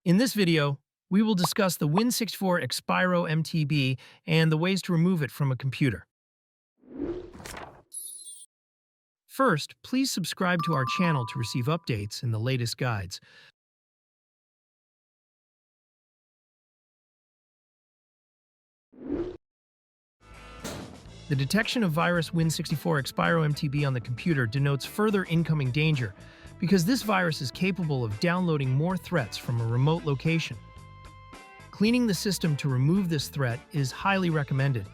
In this video, we will discuss the Win64 Expiro MTB and the ways to remove it from a computer. First, please subscribe to our channel to receive updates and the latest guides. The detection of virus Win64 Expiro MTB on the computer denotes further incoming danger because this virus is capable of downloading more threats from a remote location. Cleaning the system to remove this threat is highly recommended.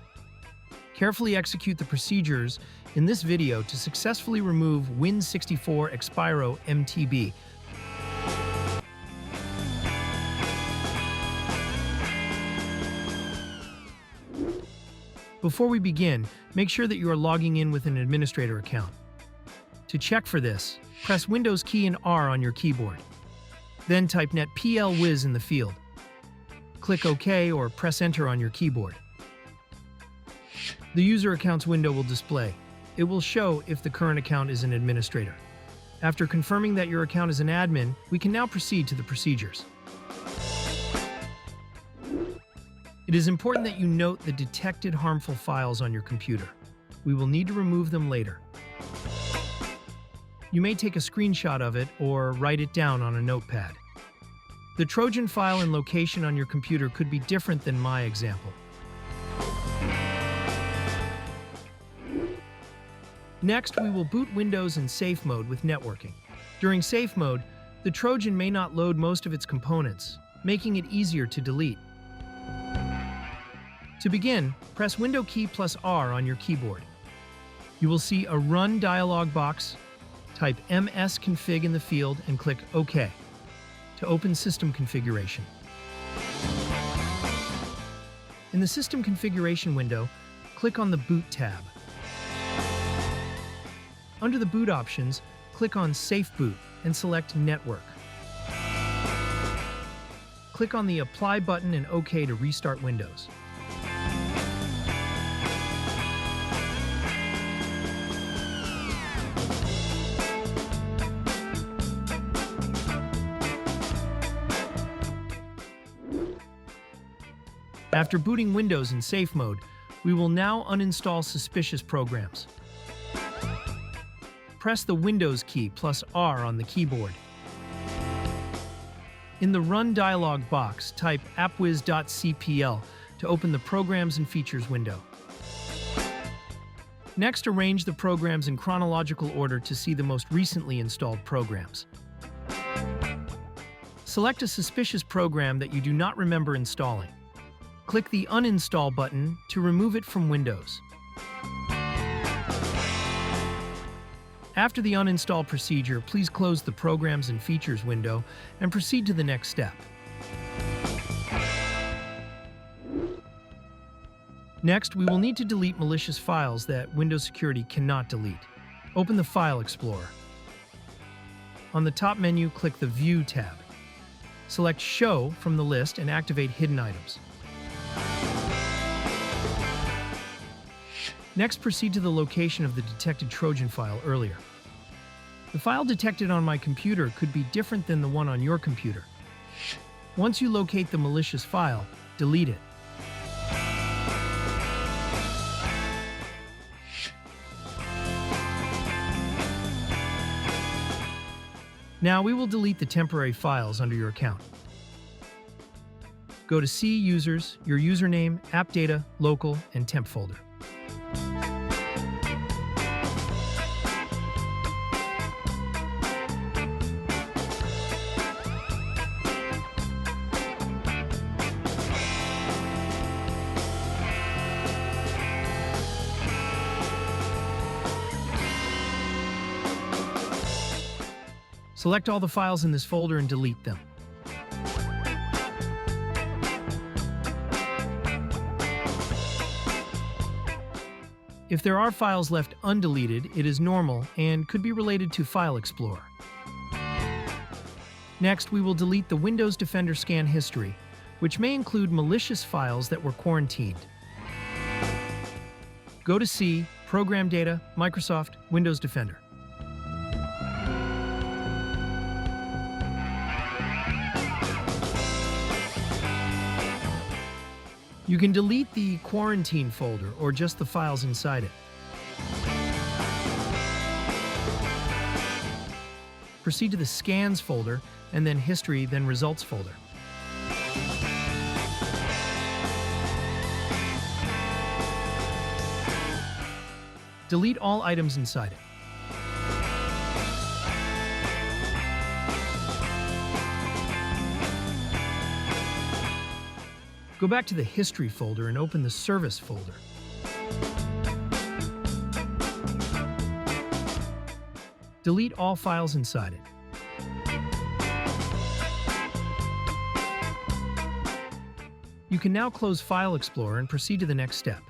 Carefully execute the procedures in this video to successfully remove Win64 Expiro MTB. Before we begin, make sure that you are logging in with an administrator account. To check for this, press Windows key and R on your keyboard. Then type netplwiz in the field. Click OK or press Enter on your keyboard. The User Accounts window will display. It will show if the current account is an administrator. After confirming that your account is an admin, we can now proceed to the procedures. It is important that you note the detected harmful files on your computer. We will need to remove them later. You may take a screenshot of it or write it down on a notepad. The Trojan file and location on your computer could be different than my example. Next, we will boot Windows in safe mode with networking. During safe mode, the Trojan may not load most of its components, making it easier to delete. To begin, press Window key plus R on your keyboard. You will see a Run dialog box. Type msconfig in the field and click OK to open System Configuration. In the System Configuration window, click on the Boot tab. Under the Boot options, click on Safe Boot and select Network. Click on the Apply button and OK to restart Windows. After booting Windows in safe mode, we will now uninstall suspicious programs. Press the Windows key plus R on the keyboard. In the Run dialog box, type appwiz.cpl to open the Programs and Features window. Next, arrange the programs in chronological order to see the most recently installed programs. Select a suspicious program that you do not remember installing. Click the Uninstall button to remove it from Windows. After the uninstall procedure, please close the Programs and Features window and proceed to the next step. Next, we will need to delete malicious files that Windows Security cannot delete. Open the File Explorer. On the top menu, click the View tab. Select Show from the list and activate Hidden Items. Next, proceed to the location of the detected Trojan file earlier. The file detected on my computer could be different than the one on your computer. Once you locate the malicious file, delete it. Now we will delete the temporary files under your account. Go to C Users, your username, App Data, Local, and Temp folder. Select all the files in this folder and delete them. If there are files left undeleted, it is normal and could be related to File Explorer. Next, we will delete the Windows Defender scan history, which may include malicious files that were quarantined. Go to C, Program Data, Microsoft, Windows Defender. You can delete the quarantine folder or just the files inside it. Proceed to the scans folder and then history, then results folder. Delete all items inside it. Go back to the history folder and open the service folder. Delete all files inside it. You can now close File Explorer and proceed to the next step.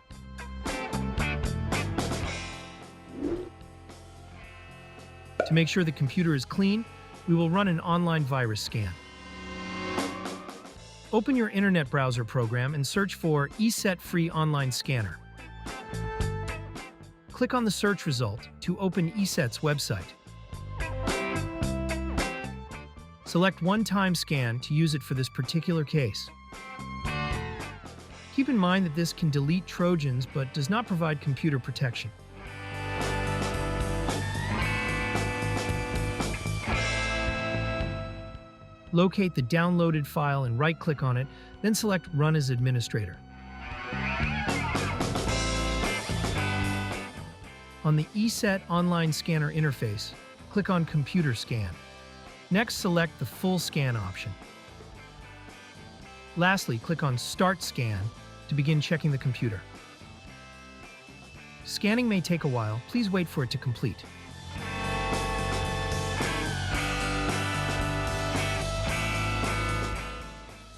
To make sure the computer is clean, we will run an online virus scan. Open your internet browser program and search for ESET Free Online Scanner. Click on the search result to open ESET's website. Select One-Time Scan to use it for this particular case. Keep in mind that this can delete Trojans but does not provide computer protection. Locate the downloaded file and right-click on it, then select Run as Administrator. On the ESET Online Scanner interface, click on Computer Scan. Next, select the Full Scan option. Lastly, click on Start Scan to begin checking the computer. Scanning may take a while. Please wait for it to complete.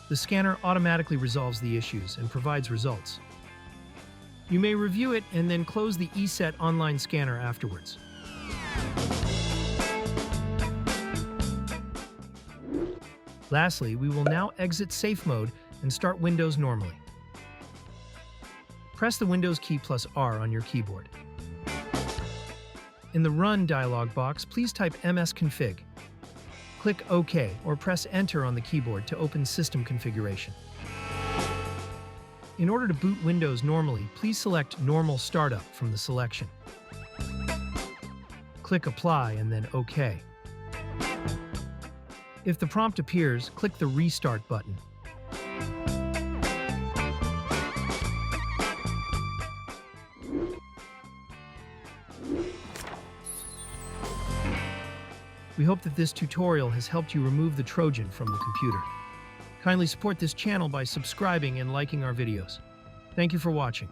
The scanner automatically resolves the issues and provides results. You may review it and then close the ESET Online Scanner afterwards. Lastly, we will now exit Safe Mode and start Windows normally. Press the Windows key plus R on your keyboard. In the Run dialog box, please type msconfig. Click OK or press Enter on the keyboard to open System Configuration. In order to boot Windows normally, please select Normal Startup from the selection. Click Apply and then OK. If the prompt appears, click the Restart button. We hope that this tutorial has helped you remove the Trojan from the computer. Kindly support this channel by subscribing and liking our videos. Thank you for watching.